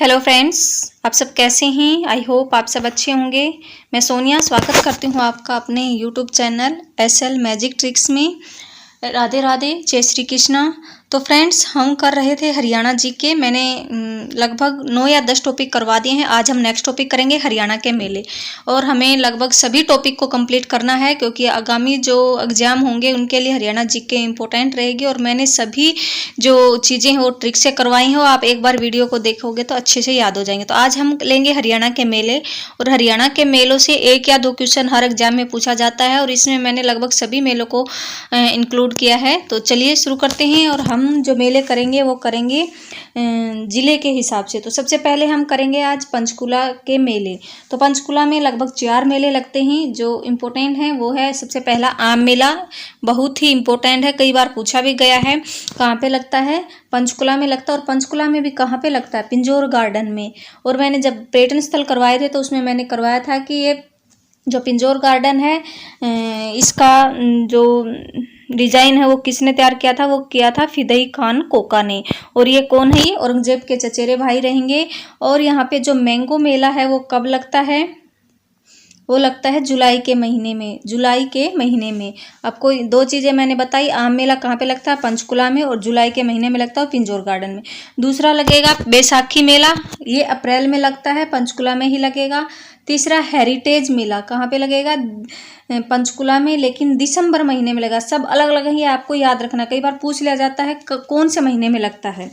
Hello friends, आप सब कैसे हैं। आई होप आप सब अच्छे होंगे। मैं सोनिया स्वागत करती हूँ आपका अपने YouTube channel SL magic tricks में। राधे राधे, जय श्री कृष्णा। तो फ्रेंड्स, हम कर रहे थे हरियाणा जी के। मैंने लगभग 9 या 10 टॉपिक करवा दिए हैं। आज हम नेक्स्ट टॉपिक करेंगे हरियाणा के मेले, और हमें लगभग सभी टॉपिक को कंप्लीट करना है क्योंकि आगामी जो एग्जाम होंगे उनके लिए हरियाणा जी के इम्पोर्टेंट रहेगी। और मैंने सभी जो चीज़ें हैं वो ट्रिक से करवाई हैं, आप एक बार वीडियो को देखोगे तो अच्छे से याद हो जाएंगे। तो आज हम लेंगे हरियाणा के मेले, और हरियाणा के मेलों से 1 या 2 क्वेश्चन हर एग्जाम में पूछा जाता है, और इसमें मैंने लगभग सभी मेलों को इंक्लूड किया है। तो चलिए शुरू करते हैं। और हम जो मेले करेंगे वो करेंगे ज़िले के हिसाब से। तो सबसे पहले हम करेंगे आज पंचकुला के मेले। तो पंचकुला में लगभग 4 मेले लगते हैं जो इम्पोर्टेंट हैं। वो है सबसे पहला आम मेला, बहुत ही इम्पोर्टेंट है, कई बार पूछा भी गया है। कहाँ पे लगता है? पंचकुला में लगता है। और पंचकुला में भी कहाँ पे लगता है? पिंजौर गार्डन में। और मैंने जब पर्यटन स्थल करवाए थे तो उसमें मैंने करवाया था कि ये जो पिंजौर गार्डन है, इसका जो डिजाइन है वो किसने तैयार किया था? वो किया था फिदई खान कोका ने। और ये कौन है? ये औरंगजेब के चचेरे भाई रहेंगे। और यहाँ पे जो मैंगो मेला है वो कब लगता है? वो लगता है जुलाई के महीने में। जुलाई के महीने में आपको 2 चीज़ें मैंने बताई। आम मेला कहाँ पे लगता है? पंचकुला में। और जुलाई के महीने में लगता है पिंजौर गार्डन में। दूसरा लगेगा बैसाखी मेला, ये अप्रैल में लगता है, पंचकुला में ही लगेगा। तीसरा हेरिटेज मेला कहाँ पे लगेगा? पंचकुला में, लेकिन दिसंबर महीने में लगेगा। सब अलग अलग है, आपको याद रखना। कई बार पूछ लिया जाता है कौन से महीने में लगता है।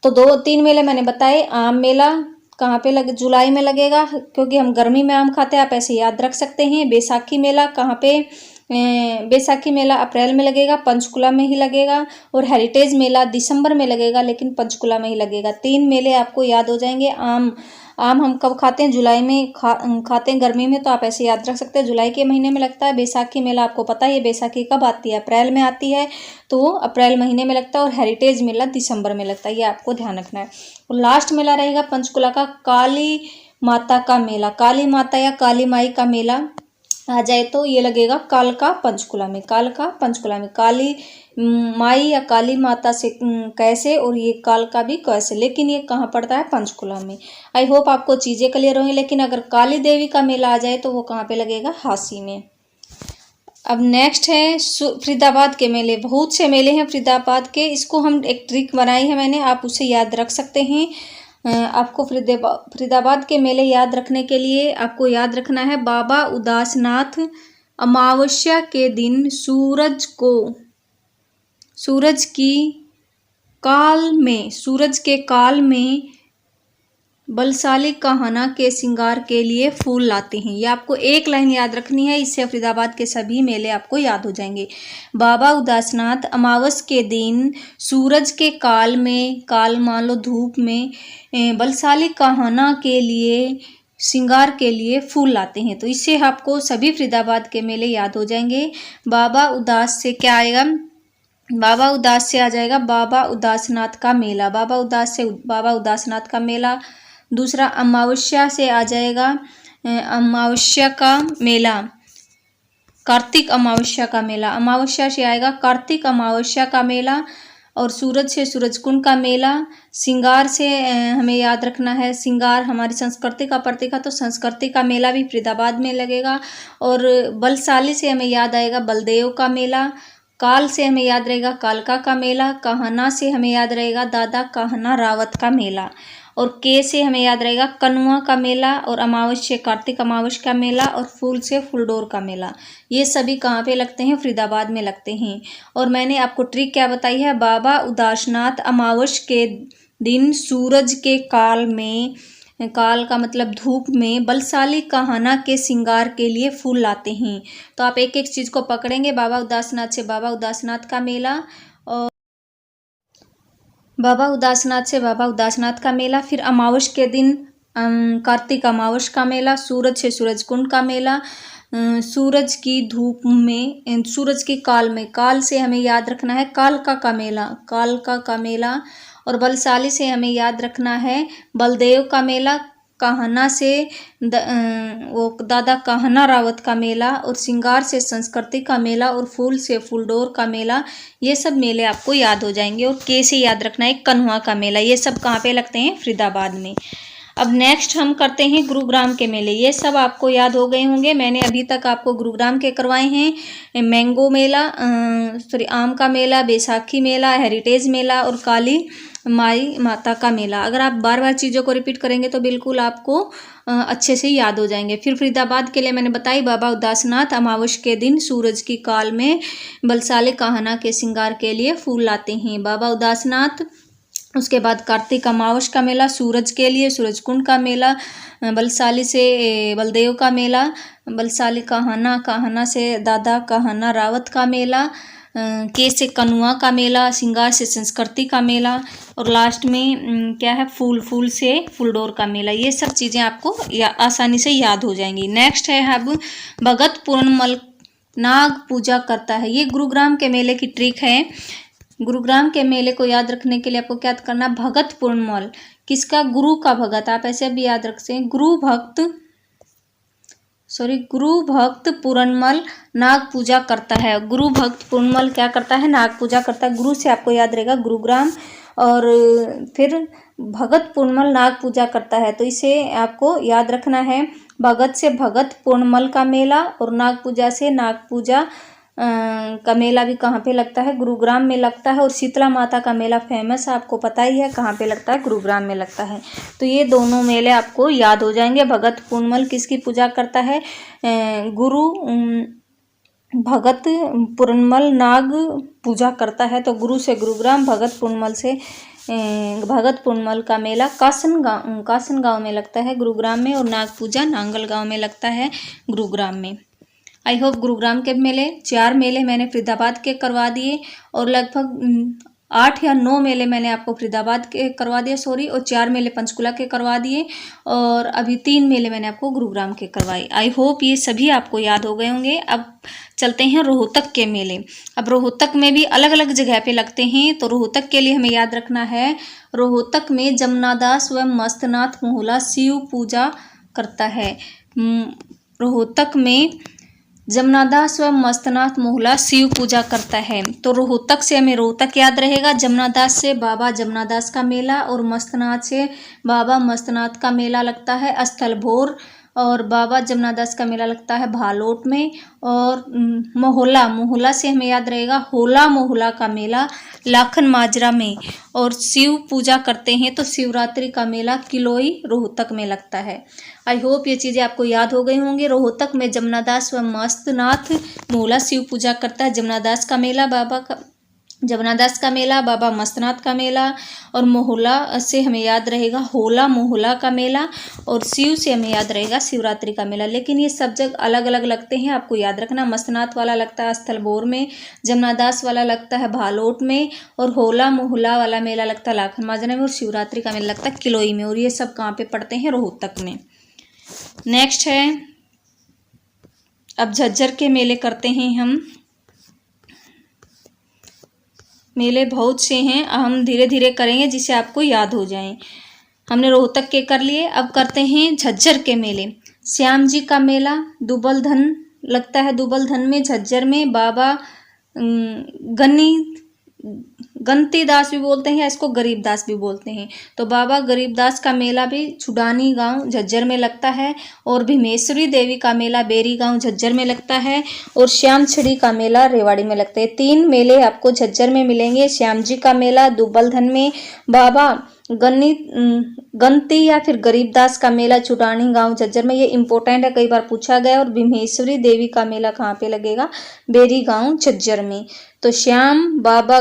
तो 2-3 मेले मैंने बताए। आम मेला कहाँ पे जुलाई में लगेगा, क्योंकि हम गर्मी में आम खाते हैं, आप ऐसे याद रख सकते हैं। बैसाखी मेला कहाँ पे? बैसाखी मेला अप्रैल में लगेगा, पंचकुला में ही लगेगा। और हेरिटेज मेला दिसंबर में लगेगा, लेकिन पंचकुला में ही लगेगा। 3 मेले आपको याद हो जाएंगे। आम हम कब खाते हैं? जुलाई में खाते हैं गर्मी में, तो आप ऐसे याद रख सकते हैं, जुलाई के महीने में लगता है। बैसाखी मेला आपको पता है बैसाखी कब आती है? अप्रैल में आती है, तो वो अप्रैल महीने में लगता है। और हेरिटेज मेला दिसंबर में लगता है, ये आपको ध्यान रखना है। और लास्ट मेला रहेगा पंचकुला का काली माता का मेला। काली माता या काली माई का मेला आ जाए तो ये लगेगा कालका पंचकुला में। कालका पंचकुला में काली माई या काली माता से कैसे, और ये कालका भी कैसे, लेकिन ये कहाँ पड़ता है? पंचकुला में। आई होप आपको चीज़ें क्लियर होंगी। लेकिन अगर काली देवी का मेला आ जाए तो वो कहाँ पे लगेगा? हासी में। अब नेक्स्ट है फरीदाबाद के मेले। बहुत से मेले हैं फरीदाबाद के, इसको हम एक ट्रिक बनाई है मैंने, आप उसे याद रख सकते हैं। आपको फरीदाबाद के मेले याद रखने के लिए आपको याद रखना है बाबा उदासनाथ अमावस्या के दिन सूरज के काल में बलशाली कान्हा के श्रृंगार के लिए फूल लाते हैं। ये आपको एक लाइन याद रखनी है, इससे फरीदाबाद के सभी मेले आपको याद हो जाएंगे। बाबा उदासनाथ अमावस के दिन सूरज के काल मान लो धूप में, बलशाली कान्हा के लिए श्रृंगार के लिए फूल लाते हैं। तो इससे आपको सभी फरीदाबाद के मेले याद हो जाएंगे। बाबा उदास से क्या आएगा? बाबा उदास से आ जाएगा बाबा उदासनाथ का मेला। बाबा उदास से बाबा उदासनाथ का मेला। दूसरा अमावस्या से आ जाएगा अमावस्या का मेला, कार्तिक अमावस्या का मेला। अमावस्या से आएगा कार्तिक अमावस्या का मेला। और सूरज से सूरजकुंड का मेला। श्रृंगार से हमें याद रखना है, श्रृंगार हमारी संस्कृति का प्रतीक है, तो संस्कृति का मेला भी फरीदाबाद में लगेगा। और बलशाली से हमें याद आएगा बलदेव का मेला। काल से हमें याद रहेगा कालका का मेला। कान्हा से हमें याद रहेगा दादा कान्हा रावत का मेला। और के से हमें याद रहेगा कनुआ का मेला। और अमावस्या कार्तिक अमावस्या का मेला। और फूल से फूलडोर का मेला। ये सभी कहाँ पे लगते हैं? फरीदाबाद में लगते हैं। और मैंने आपको ट्रिक क्या बताई है? बाबा उदासनाथ अमावस्या के दिन सूरज के काल का मतलब धूप में बलशाली कान्हा के श्रृंगार के लिए फूल लाते हैं। तो आप एक एक चीज़ को पकड़ेंगे। बाबा उदासनाथ से बाबा उदासनाथ का मेला, और बाबा उदासनाथ का मेला। फिर अमावस्या के दिन कार्तिक अमावस्या का मेला। सूरज से सूरजकुंड का मेला। सूरज की धूप में, सूरज की काल से हमें याद रखना है कालका का मेला। और बलशाली से हमें याद रखना है बलदेव का मेला। कान्हा से वो दादा कान्हा रावत का मेला, और श्रृंगार से संस्कृति का मेला, और फूल से फूलडोर का मेला, ये सब मेले आपको याद हो जाएंगे। और कैसे याद रखना है, कन्हुआ का मेला, ये सब कहाँ पे लगते हैं, फरीदाबाद में। अब नेक्स्ट हम करते हैं गुरुग्राम के मेले। ये सब आपको याद हो गए होंगे, मैंने अभी तक आपको गुरुग्राम के करवाए हैं। मैंगो मेला, आम का मेला, बैसाखी मेला, हेरिटेज मेला, और काली माई माता का मेला। अगर आप बार बार चीज़ों को रिपीट करेंगे तो बिल्कुल आपको अच्छे से याद हो जाएंगे। फिर फरीदाबाद के लिए मैंने बताई, बाबा उदासनाथ अमावस के दिन सूरज की काल में बलसाले कान्हा के श्रृंगार के लिए फूल लाते हैं, बाबा उदासनाथ। उसके बाद कार्तिक अमावस का मेला सूरज के लिए, सूरज कुंड का मेला, बलसाली से बलदेव का मेला, बलसाली कान्हा से दादा कान्हा रावत का मेला, के से कनुआ का मेला, श्रृंगार से संस्कृति का मेला, और लास्ट में क्या है, फूल से फूलडोर का मेला। ये सब चीज़ें आपको आसानी से याद हो जाएंगी। नेक्स्ट है अब भगत पूर्णमल नाग पूजा करता है। ये गुरुग्राम के मेले की ट्रिक है। गुरुग्राम के मेले को याद रखने के लिए आपको क्या करना, भगत पूर्णमल, किसका, गुरु का भगत, आप ऐसे भी याद रख सकते हैं, गुरु भक्त पूर्णमल नाग पूजा करता है। गुरु भक्त पूर्णमल क्या करता है, नाग पूजा करता है। गुरु से आपको याद रहेगा गुरुग्राम, और फिर भगत पूर्णमल नाग पूजा करता है, तो इसे आपको याद रखना है। भगत से भगत पूर्णमल का मेला, और नाग पूजा से नाग पूजा का मेला भी कहाँ पे लगता है, गुरुग्राम में लगता है। और शीतला माता का मेला फेमस है, आपको पता ही है कहाँ पे लगता है, गुरुग्राम में लगता है। तो ये दोनों मेले आपको याद हो जाएंगे। भगत पूर्णमल किसकी पूजा करता है, गुरु भगत पूर्णमल नाग पूजा करता है। तो गुरु से गुरुग्राम, भगत पूर्णमल से भगत पूर्णमल का मेला कासन गांव में लगता है, गुरुग्राम में, और नाग पूजा नांगल गांव में लगता है, गुरुग्राम में। आई होप गुरुग्राम के मेले 4 मेले मैंने फरीदाबाद के करवा दिए, और लगभग 8 या 9 मेले मैंने आपको फरीदाबाद के करवा दिए, और 4 मेले पंचकुला के करवा दिए, और अभी 3 मेले मैंने आपको गुरुग्राम के करवाए। आई होप ये सभी आपको याद हो गए होंगे। अब चलते हैं रोहतक के मेले। अब रोहतक में भी अलग अलग जगह पे लगते हैं, तो रोहतक के लिए हमें याद रखना है, रोहतक में जमुनादास व मस्तनाथ मोहला शिव पूजा करता है। रोहतक में जमुनादास व मस्तनाथ मोहला शिव पूजा करता है। तो रोहतक से हमें रोहतक याद रहेगा, जमुनादास से बाबा जमुनादास का मेला, और मस्तनाथ से बाबा मस्तनाथ का मेला लगता है स्थलभोर, और बाबा जमुनादास का मेला लगता है भालोट में। और मोहला से हमें याद रहेगा होला मोहला का मेला लाखन माजरा में। और शिव पूजा करते हैं तो शिवरात्रि का मेला किलोई रोहतक में लगता है। आई होप ये चीज़ें आपको याद हो गई होंगी। रोहतक में जमुनादास व मस्तनाथ मोहला शिव पूजा करता है। जमुनादास का मेला बाबा मस्तनाथ का मेला, और मोहला से हमें याद रहेगा होला मोहला का मेला, और शिव से हमें याद रहेगा शिवरात्रि का मेला। लेकिन ये सब जगह अलग अलग लगते हैं, आपको याद रखना। मस्तनाथ वाला लगता है स्थलभोर में, जमुनादास वाला लगता है भालोट में, और होला मोहला वाला मेला लगता है लाखन माजरा में, और शिवरात्रि का मेला लगता है किलोई में। और ये सब कहाँ पे पड़ते हैं, रोहतक में। नेक्स्ट है अब झज्जर के मेले करते हैं हम। मेले बहुत से हैं, हम धीरे धीरे करेंगे जिससे आपको याद हो जाएं। हमने रोहतक के कर लिए, अब करते हैं झज्जर के मेले। श्याम जी का मेला दुबलधन लगता है। दुबलधन में झज्जर में बाबा गंतीदास भी बोलते हैं, इसको गरीबदास भी बोलते हैं। तो बाबा गरीबदास का मेला भी छुडानी गांव झज्जर में लगता है, और भीमेश्वरी देवी का मेला बेरी गांव झज्जर में लगता है, और श्याम छड़ी का मेला रेवाड़ी में लगता है। 3 मेले आपको झज्जर में मिलेंगे। श्याम जी का मेला दुबलधन में, बाबा गंती या फिर गरीबदास का मेला छुटानी गांव झज्जर में, ये इंपॉर्टेंट है, कई बार पूछा गया। और भीमेश्वरी देवी का मेला कहाँ पे लगेगा, बेरी गांव झज्जर में। तो श्याम, बाबा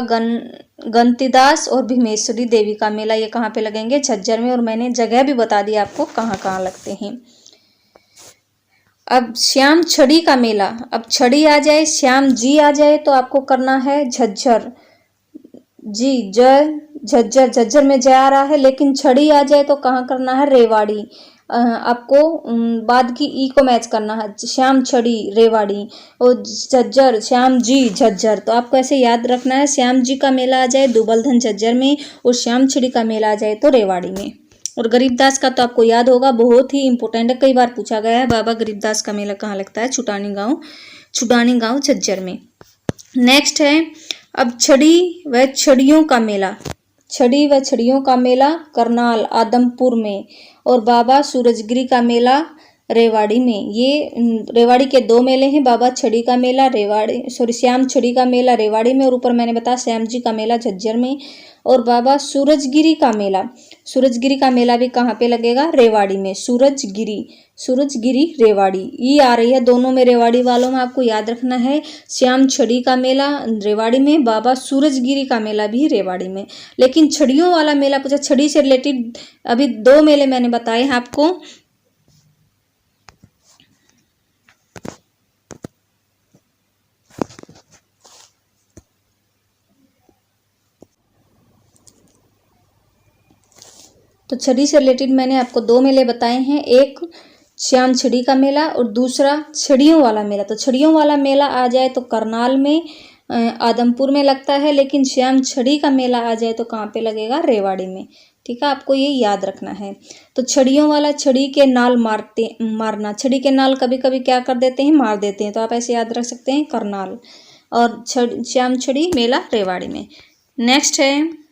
गंतीदास और भीमेश्वरी देवी का मेला ये कहाँ पे लगेंगे, झज्जर में। और मैंने जगह भी बता दी आपको कहाँ कहाँ लगते हैं। अब श्याम छड़ी का मेला, अब छड़ी आ जाए, श्याम जी आ जाए तो आपको करना है झज्जर जी, झज्जर में जय आ रहा है, लेकिन छड़ी आ जाए तो कहाँ करना है, रेवाड़ी। आपको बाद की ई को मैच करना है, श्याम छड़ी रेवाड़ी, और झज्जर श्याम जी झज्जर। तो आपको ऐसे याद रखना है, श्याम जी का मेला आ जाए दुबलधन झज्जर में, और श्याम छड़ी का मेला आ जाए तो रेवाड़ी में। और गरीबदास का तो आपको याद होगा, बहुत ही इंपॉर्टेंट है, कई बार पूछा गया है। बाबा गरीबदास का मेला कहाँ लगता है? छुटानी गांव झज्जर में। नेक्स्ट है अब छड़ी व छड़ियों का मेला। छड़ी व छड़ियों का मेला करनाल आदमपुर में, और बाबा सूरजगिरी का मेला रेवाड़ी में। ये रेवाड़ी के दो मेले हैं, बाबा छड़ी का मेला श्याम छड़ी का मेला रेवाड़ी में, और ऊपर मैंने बताया श्याम जी का मेला झज्जर में। और बाबा सूरजगिरी का मेला भी कहाँ पे लगेगा? रेवाड़ी में। सूरजगिरी रेवाड़ी, ये आ रही है दोनों में, रेवाड़ी वालों में आपको याद रखना है। श्याम छड़ी का मेला रेवाड़ी में, बाबा सूरजगिरी का मेला भी रेवाड़ी में। लेकिन छड़ियों वाला मेला पूछा, छड़ी से रिलेटेड अभी दो मेले मैंने बताए हैं आपको। तो छड़ी से रिलेटेड मैंने आपको दो मेले बताए हैं, एक श्याम छड़ी का मेला और दूसरा छड़ियों वाला मेला। तो छड़ियों वाला मेला आ जाए तो करनाल में आदमपुर में लगता है, लेकिन श्याम छड़ी का मेला आ जाए तो कहाँ पे लगेगा? रेवाड़ी में। ठीक है, आपको ये याद रखना है। तो छड़ियों वाला छड़ी के नाल मारना, छड़ी के नाल कभी कभी क्या कर देते हैं? मार देते हैं, तो आप ऐसे याद रख सकते हैं करनाल। और श्याम छड़ी मेला रेवाड़ी में। नेक्स्ट है